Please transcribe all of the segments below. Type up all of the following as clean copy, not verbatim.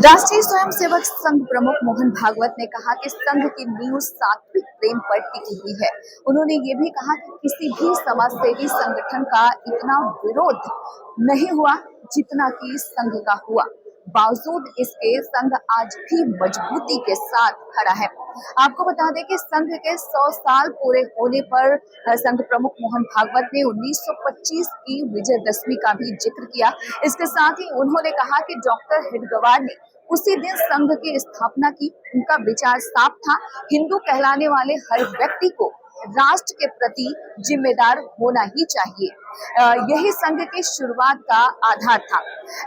राष्ट्रीय स्वयंसेवक संघ प्रमुख मोहन भागवत ने कहा कि संघ की नींव सात्विक प्रेम पर टिकी हुई है। उन्होंने ये भी कहा कि किसी भी समाजसेवी संगठन का इतना विरोध नहीं हुआ जितना कि संघ का हुआ। बावजूद इसके संघ आज भी मजबूती के साथ खड़ा है। आपको बता दें कि संघ के 100 साल पूरे होने पर संघ प्रमुख मोहन भागवत ने 1925 की विजयदशमी का भी जिक्र किया। इसके साथ ही उन्होंने कहा कि डॉक्टर हेडगेवार ने उसी दिन संघ की स्थापना की। उनका विचार साफ था, हिंदू कहलाने वाले हर व्यक्ति को राष्ट्र के प्रति जिम्मेदार होना ही चाहिए। यही संघ की शुरुआत का आधार था।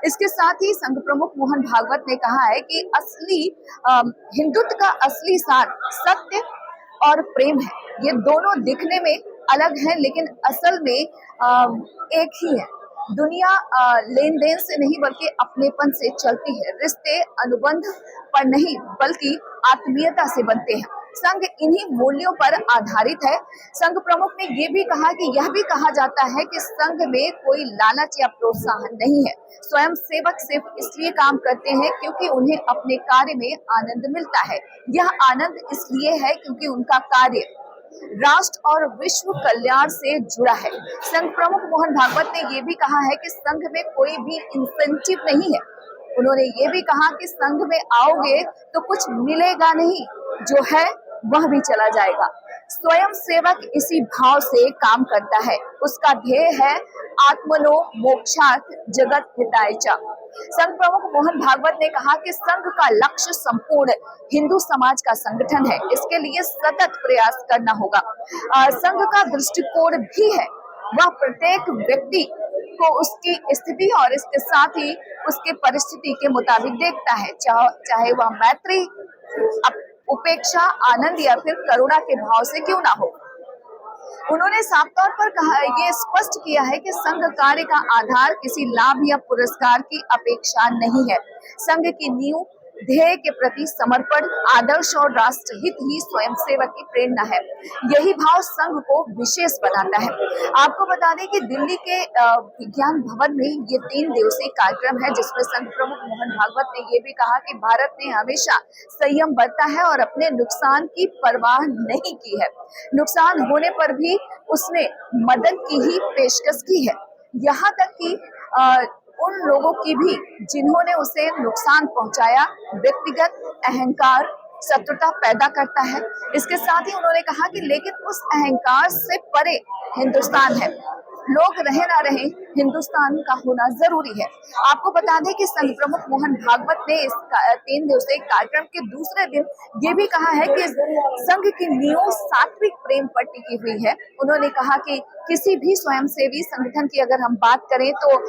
इसके साथ ही संघ प्रमुख मोहन भागवत ने कहा है कि असली हिंदुत्व का असली सार सत्य और प्रेम है। ये दोनों दिखने में अलग हैं, लेकिन असल में एक ही है। दुनिया लेन देन से नहीं बल्कि अपनेपन से चलती है। रिश्ते अनुबंध पर नहीं बल्कि आत्मीयता से बनते हैं। संघ इन्हीं मूल्यों पर आधारित है। संघ प्रमुख ने ये भी कहा कि यह भी कहा जाता है कि संघ में कोई लालच या प्रोत्साहन नहीं है। स्वयं सेवक सिर्फ इसलिए काम करते हैं क्योंकि उन्हें अपने कार्य में आनंद मिलता है। यह आनंद इसलिए है क्योंकि उनका कार्य राष्ट्र और विश्व कल्याण से जुड़ा है। संघ प्रमुख मोहन भागवत ने ये भी कहा है कि संघ में कोई भी इंसेंटिव नहीं है। उन्होंने ये भी कहा कि संघ में आओगे तो कुछ मिलेगा नहीं, जो है वह भी चला जाएगा। स्वयं सेवक इसी भाव से काम करता है। उसका ध्येय है आत्मनो मोक्षार्थ जगत हिताय च। संघ प्रमुख मोहन भागवत ने कहा कि संघ का लक्ष्य संपूर्ण हिंदू समाज का संगठन है। इसके लिए सतत प्रयास करना होगा। संघ का दृष्टिकोण भी है, वह प्रत्येक व्यक्ति को उसकी स्थिति और इसके साथ ही उसके परिस्थिति के मुताबिक देखता है, चाहे वह मैत्री, उपेक्षा, आनंद या फिर करुणा के भाव से क्यों ना हो। उन्होंने साफ तौर पर कहा, ये स्पष्ट किया है कि संघ कार्य का आधार किसी लाभ या पुरस्कार की अपेक्षा नहीं है। संघ की नींव ध्येय के प्रति समर्पण, आदर्श और राष्ट्रहित ही स्वयंसेवक की प्रेरणा है। यही भाव संघ को विशेष बनाता है। आपको बता दें कि दिल्ली के विज्ञान भवन में ये 3 दिवसीय कार्यक्रम है, जिसमें संघ प्रमुख मोहन भागवत ने ये भी कहा कि भारत ने हमेशा संयम बरता है और अपने नुकसान की परवाह नहीं की है। नुकसान होने पर भी उसने मदद की ही पेशकश की है, यहाँ तक कि उन लोगों की भी जिन्होंने उसे नुकसान पहुंचाया। व्यक्तिगत अहंकार शत्रुता पैदा करता है। इसके साथ ही उन्होंने कहा कि लेकिन उस अहंकार से परे हिंदुस्तान है। लोग रहे ना रहे, हिंदुस्तान का होना जरूरी है। आपको बता दें कि संघ प्रमुख मोहन भागवत ने इस 3 दिवसीय कार्यक्रम के दूसरे दिन ये भी कहा है कि संघ की नींव सात्विक प्रेम पर टिकी हुई है। उन्होंने कहा कि किसी भी स्वयंसेवी संगठन की अगर हम बात करें तो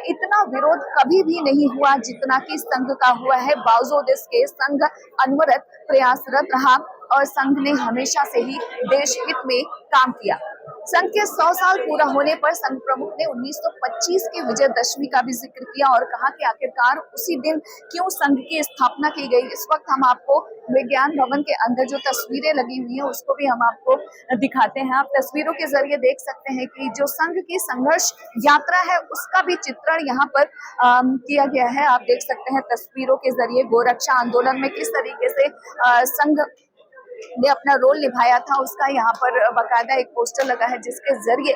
इतना विरोध कभी भी नहीं हुआ जितना कि संघ का हुआ है। बावजूद इसके संघ अनवरत प्रयासरत रहा और संघ ने हमेशा से ही देश हित में काम किया। संघ के 100 साल पूरा होने पर संघ प्रमुख ने 1925 की विजयदशमी का भी जिक्र किया और कहा कि आखिरकार उसी दिन क्यों संघ की स्थापना की गई। इस वक्त हम आपको विज्ञान भवन के अंदर जो तस्वीरें लगी हुई हैं उसको भी हम आपको दिखाते हैं। आप तस्वीरों के जरिए देख सकते हैं कि जो संघ की संघर्ष यात्रा है उसका भी चित्रण यहाँ पर किया गया है। आप देख सकते हैं तस्वीरों के जरिए गोरक्षा आंदोलन में किस तरीके से संघ ने अपना रोल निभाया था, उसका यहाँ पर बाकायदा एक पोस्टर लगा है जिसके जरिए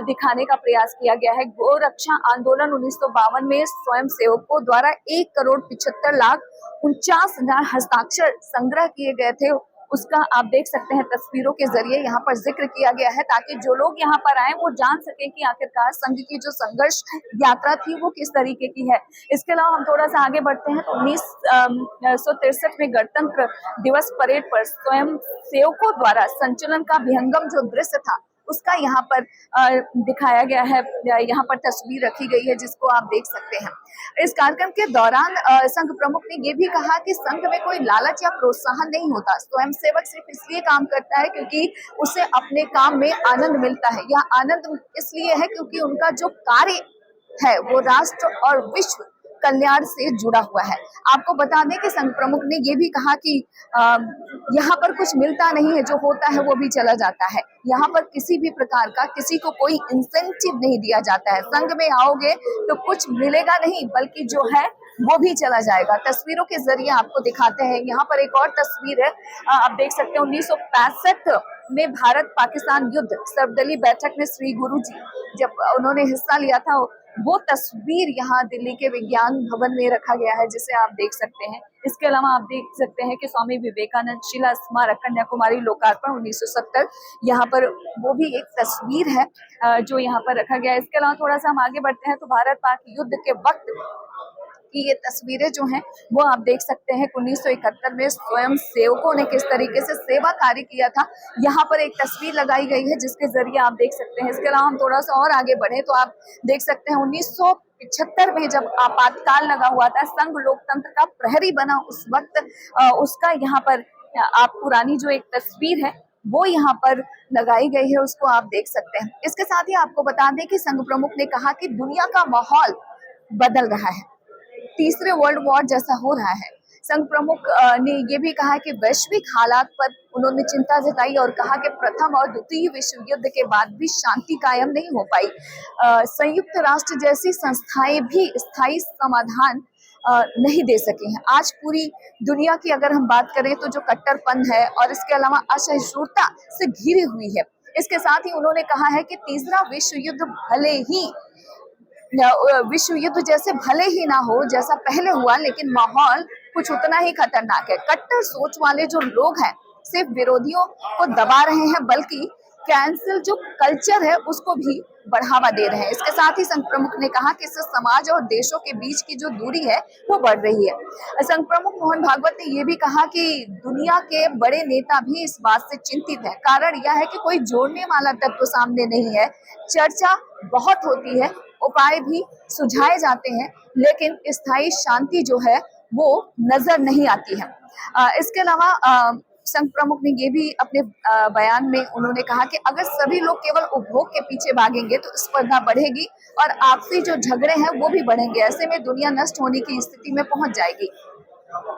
दिखाने का प्रयास किया गया है। गोरक्षा आंदोलन 1952 में स्वयं सेवकों द्वारा 1,75,49,000 हस्ताक्षर संग्रह किए गए थे। उसका आप देख सकते हैं तस्वीरों के जरिए यहाँ पर जिक्र किया गया है, ताकि जो लोग यहाँ पर आए वो जान सके कि आखिरकार संघ की जो संघर्ष यात्रा थी वो किस तरीके की है। इसके अलावा हम थोड़ा सा आगे बढ़ते हैं तो 1963 में गणतंत्र दिवस परेड पर स्वयं सेवकों द्वारा संचलन का विहंगम जो दृश्य था उसका यहाँ पर दिखाया गया है। यहाँ पर तस्वीर रखी गई है जिसको आप देख सकते हैं। इस कार्यक्रम के दौरान संघ प्रमुख ने ये भी कहा कि संघ में कोई लालच या प्रोत्साहन नहीं होता। स्वयं सेवक सिर्फ इसलिए काम करता है क्योंकि उसे अपने काम में आनंद मिलता है। यह आनंद इसलिए है क्योंकि उनका जो कार्य है वो राष्ट्र और विश्व कल्याण से जुड़ा हुआ है। आपको बता दें कि संघ प्रमुख ने ये भी कहा कि यहाँ पर कुछ मिलता नहीं है, जो होता है वो भी चला जाता है। यहाँ पर किसी भी प्रकार का किसी को कोई इंसेंटिव नहीं दिया जाता है। संघ में आओगे तो कुछ मिलेगा नहीं, बल्कि जो है वो भी चला जाएगा। तस्वीरों के जरिए आपको दिखाते हैं। यहाँ पर एक और तस्वीर है, आप देख सकते हैं 1965 में भारत पाकिस्तान युद्ध सर्वदलीय बैठक में श्री गुरु जी जब उन्होंने हिस्सा लिया था, वो तस्वीर यहाँ दिल्ली के विज्ञान भवन में रखा गया है, जिसे आप देख सकते हैं। इसके अलावा आप देख सकते हैं कि स्वामी विवेकानंद शिला स्मारक कन्याकुमारी लोकार्पण 1970, यहाँ पर वो भी एक तस्वीर है जो यहाँ पर रखा गया है। इसके अलावा थोड़ा सा हम आगे बढ़ते हैं तो भारत पाक युद्ध के वक्त कि ये तस्वीरें जो हैं वो आप देख सकते हैं 1971 में स्वयं सेवकों ने किस तरीके से सेवा कार्य किया था। यहाँ पर एक तस्वीर लगाई गई है जिसके जरिए आप देख सकते हैं। इसके अलावा हम थोड़ा सा और आगे बढ़े तो आप देख सकते हैं 1975 में जब आपातकाल लगा हुआ था, संघ लोकतंत्र का प्रहरी बना उस वक्त उसका यहाँ पर आप पुरानी जो एक तस्वीर है वो यहाँ पर लगाई गई है, उसको आप देख सकते हैं। इसके साथ ही आपको बता दें कि संघ प्रमुख ने कहा कि दुनिया का माहौल बदल रहा है, तीसरे वर्ल्ड वॉर जैसा हो रहा है। संघ प्रमुख ने ये भी कहा कि वैश्विक हालात पर उन्होंने चिंता जताई और कहा कि प्रथम और द्वितीय विश्व युद्ध के बाद भी शांति कायम नहीं हो पाई। संयुक्त राष्ट्र जैसी संस्थाएं भी स्थायी समाधान नहीं दे सकी हैं। आज पूरी दुनिया की अगर हम बात करें तो जो कट्टरपन है और इसके अलावा असहिष्णुता से घिरी हुई है। इसके साथ ही उन्होंने कहा है कि तीसरा विश्व युद्ध विश्व युद्ध जैसे भले ही ना हो जैसा पहले हुआ, लेकिन माहौल कुछ उतना ही खतरनाक है। कट्टर सोच वाले जो लोग हैं सिर्फ विरोधियों को दबा रहे हैं, बल्कि कैंसिल जो कल्चर है उसको भी बढ़ावा दे रहे हैं। इसके साथ ही संघ प्रमुख ने कहा कि इससे समाज और देशों के बीच की जो दूरी है वो बढ़ रही है। संघ प्रमुख मोहन भागवत ने ये भी कहा कि दुनिया के बड़े नेता भी इस बात से चिंतित है। कारण यह है कि कोई जोड़ने वाला तत्व सामने नहीं है। चर्चा बहुत होती है, उपाय भी सुझाए जाते हैं, लेकिन स्थायी शांति जो है वो नजर नहीं आती है। इसके अलावा संघ प्रमुख ने ये भी अपने बयान में उन्होंने कहा कि अगर सभी लोग केवल उपभोग के पीछे भागेंगे तो स्पर्धा बढ़ेगी और आपसी जो झगड़े हैं वो भी बढ़ेंगे। ऐसे में दुनिया नष्ट होने की स्थिति में पहुंच जाएगी।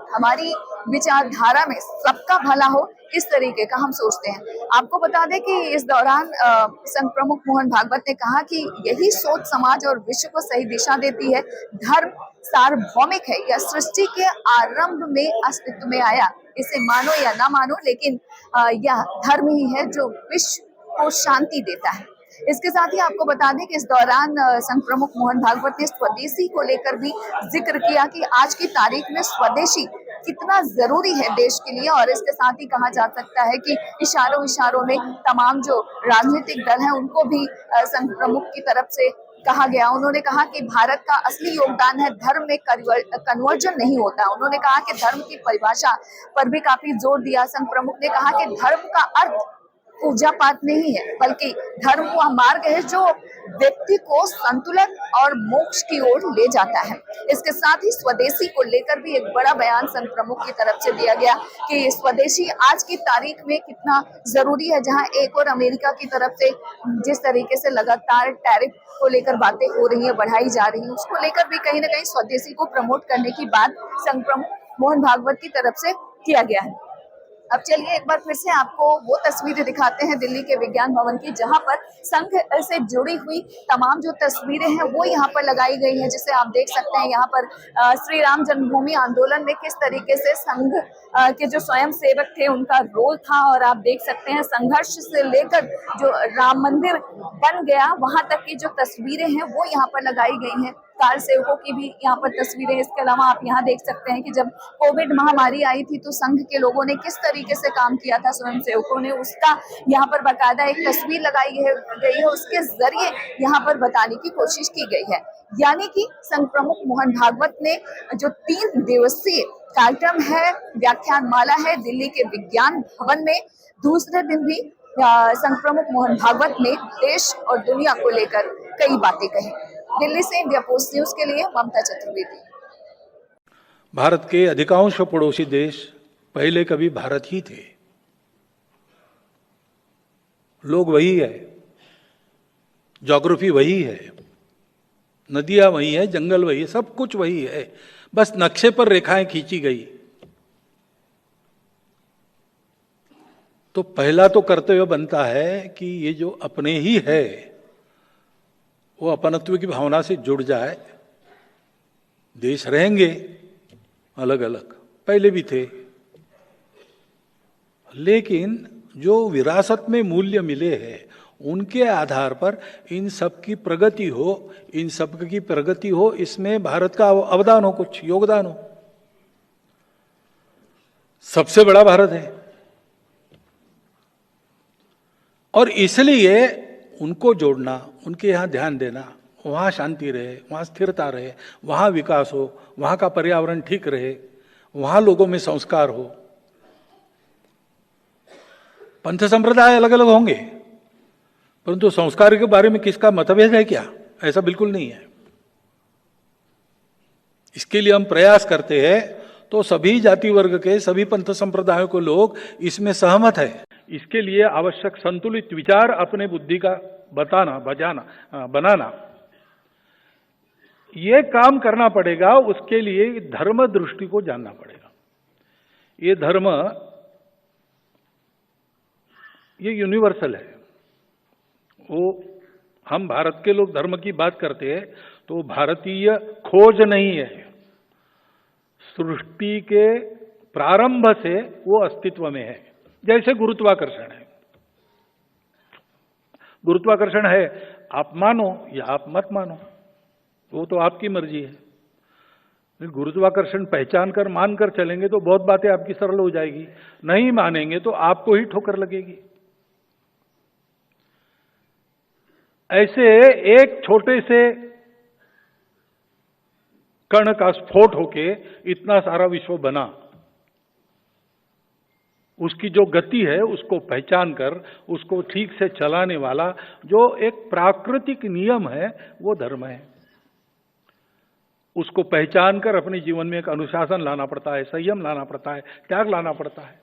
हमारी विचारधारा में सबका भला हो, इस तरीके का हम सोचते हैं। आपको बता दें कि इस दौरान संघ प्रमुख मोहन भागवत ने कहा कि यही सोच समाज और विश्व को सही दिशा देती है। धर्म सार्वभौमिक है, यह सृष्टि के आरंभ में अस्तित्व में आया, इसे मानो या ना मानो, लेकिन यह धर्म ही है जो विश्व को शांति देता है। इसके साथ ही आपको बता दें कि इस दौरान संघ प्रमुख मोहन भागवत ने स्वदेशी को लेकर भी जिक्र किया कि आज की तारीख में स्वदेशी कितना जरूरी है देश के लिए। और इसके साथ ही कहा जा सकता है कि इशारों में तमाम जो राजनीतिक दल हैं उनको भी संघ प्रमुख की तरफ से कहा गया। उन्होंने कहा कि भारत का असली योगदान है धर्म में कन्वर्जन नहीं होता। उन्होंने कहा कि धर्म की परिभाषा पर भी काफी जोर दिया। संघ प्रमुख ने कहा कि धर्म का अर्थ पूजा पाठ नहीं है, बल्कि धर्म वह मार्ग है जो व्यक्ति को संतुलन और मोक्ष की ओर ले जाता है। इसके साथ ही स्वदेशी को लेकर भी एक बड़ा बयान संघ प्रमुख की तरफ से दिया गया कि स्वदेशी आज की तारीख में कितना जरूरी है। जहां एक और अमेरिका की तरफ से जिस तरीके से लगातार टैरिफ को लेकर बातें हो रही है, बढ़ाई जा रही है, उसको लेकर भी कहीं ना कहीं स्वदेशी को प्रमोट करने की बात संघ प्रमुख मोहन भागवत की तरफ से किया गया है। अब चलिए एक बार फिर से आपको वो तस्वीरें दिखाते हैं दिल्ली के विज्ञान भवन की, जहां पर संघ से जुड़ी हुई तमाम जो तस्वीरें हैं वो यहाँ पर लगाई गई हैं, जिसे आप देख सकते हैं। यहाँ पर श्री राम जन्मभूमि आंदोलन में किस तरीके से संघ के जो स्वयं सेवक थे उनका रोल था, और आप देख सकते हैं संघर्ष से लेकर जो राम मंदिर बन गया वहां तक की जो तस्वीरें हैं वो यहाँ पर लगाई गई हैं। कार सेवकों की भी यहाँ पर तस्वीरें। इसके अलावा आप यहाँ देख सकते हैं कि जब कोविड महामारी आई थी तो संघ के लोगों ने किस तरीके से काम किया था, स्वयं सेवकों ने, उसका यहाँ पर बाकायदा एक तस्वीर लगाई गई है। उसके जरिए यहाँ पर बताने की कोशिश की गई है। यानी कि संघ प्रमुख मोहन भागवत ने जो 3 दिवसीय कार्यक्रम है, व्याख्यान माला है दिल्ली के विज्ञान भवन में, दूसरे दिन भी संघ प्रमुख मोहन भागवत ने देश और दुनिया को लेकर कई बातें कही। दिल्ली से इंडिया पोस्ट न्यूज के लिए ममता चतुर्वेदी। भारत के अधिकांश पड़ोसी देश पहले कभी भारत ही थे। लोग वही है, ज्योग्राफी वही है, नदियां वही है, जंगल वही है, सब कुछ वही है, बस नक्शे पर रेखाएं खींची गई। तो पहला तो कर्तव्य बनता है कि ये जो अपने ही है वो अपनत्व की भावना से जुड़ जाए देश रहेंगे अलग अलग, पहले भी थे, लेकिन जो विरासत में मूल्य मिले हैं उनके आधार पर इन सब की प्रगति हो, इन सब की प्रगति हो, इसमें भारत का अवदान हो, कुछ योगदान हो। सबसे बड़ा भारत है और इसलिए उनको जोड़ना, उनके यहां ध्यान देना, वहां शांति रहे, वहां स्थिरता रहे, वहां विकास हो, वहां का पर्यावरण ठीक रहे, वहां लोगों में संस्कार हो। पंथ संप्रदाय अलग अलग होंगे, परंतु संस्कार के बारे में किसका मतभेद है क्या? ऐसा बिल्कुल नहीं है। इसके लिए हम प्रयास करते हैं तो सभी जाति वर्ग के, सभी पंथ संप्रदायों के लोग इसमें सहमत है। इसके लिए आवश्यक संतुलित विचार अपने बुद्धि का बनाना, ये काम करना पड़ेगा। उसके लिए धर्म दृष्टि को जानना पड़ेगा। ये धर्म, ये यूनिवर्सल है। वो हम भारत के लोग धर्म की बात करते हैं तो भारतीय खोज नहीं है, सृष्टि के प्रारंभ से वो अस्तित्व में है। जैसे गुरुत्वाकर्षण है, गुरुत्वाकर्षण है, आप मानो या आप मत मानो, वो तो आपकी मर्जी है। गुरुत्वाकर्षण पहचान कर मान कर चलेंगे तो बहुत बातें आपकी सरल हो जाएगी, नहीं मानेंगे तो आपको ही ठोकर लगेगी। ऐसे एक छोटे से कण का स्फोट होके इतना सारा विश्व बना, उसकी जो गति है उसको पहचान कर उसको ठीक से चलाने वाला जो एक प्राकृतिक नियम है वो धर्म है। उसको पहचान कर अपने जीवन में एक अनुशासन लाना पड़ता है, संयम लाना पड़ता है, त्याग लाना पड़ता है।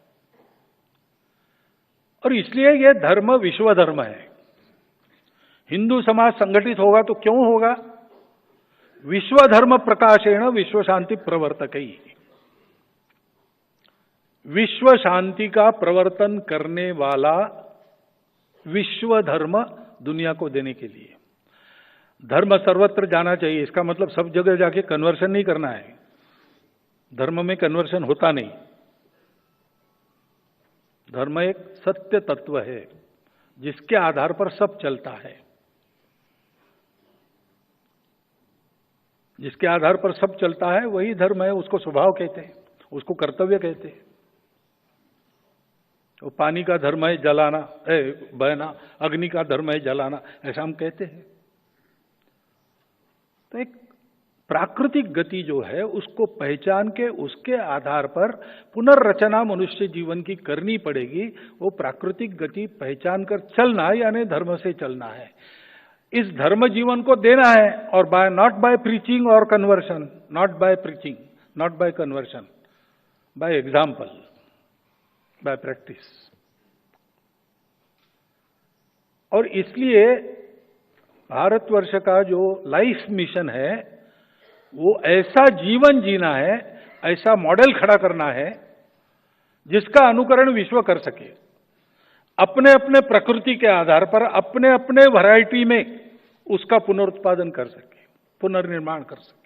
और इसलिए यह धर्म विश्व धर्म है। हिंदू समाज संगठित होगा तो क्यों होगा? विश्व धर्म प्रकाशेण विश्व शांति प्रवर्तकई। विश्व शांति का प्रवर्तन करने वाला विश्व धर्म दुनिया को देने के लिए। धर्म सर्वत्र जाना चाहिए, इसका मतलब सब जगह जाके कन्वर्शन नहीं करना है। धर्म में कन्वर्शन होता नहीं। धर्म एक सत्य तत्व है जिसके आधार पर सब चलता है, जिसके आधार पर सब चलता है वही धर्म है। उसको स्वभाव कहते हैं, उसको कर्तव्य कहते हैं। वो पानी का धर्म है जलाना, बहना, अग्नि का धर्म है जलाना, ऐसा हम कहते हैं। तो एक प्राकृतिक गति जो है उसको पहचान के उसके आधार पर पुनर्रचना मनुष्य जीवन की करनी पड़ेगी। वो प्राकृतिक गति पहचान कर चलना यानी धर्म से चलना है। इस धर्म जीवन को देना है और नॉट बाय प्रीचिंग और conversion, not by preaching, not by conversion, by example, by practice. और इसलिए भारतवर्ष का जो लाइफ मिशन है वो ऐसा जीवन जीना है, ऐसा मॉडल खड़ा करना है जिसका अनुकरण विश्व कर सके, अपने अपने प्रकृति के आधार पर अपने अपने वैरायटी में उसका पुनरुत्पादन कर सके, पुनर्निर्माण कर सके।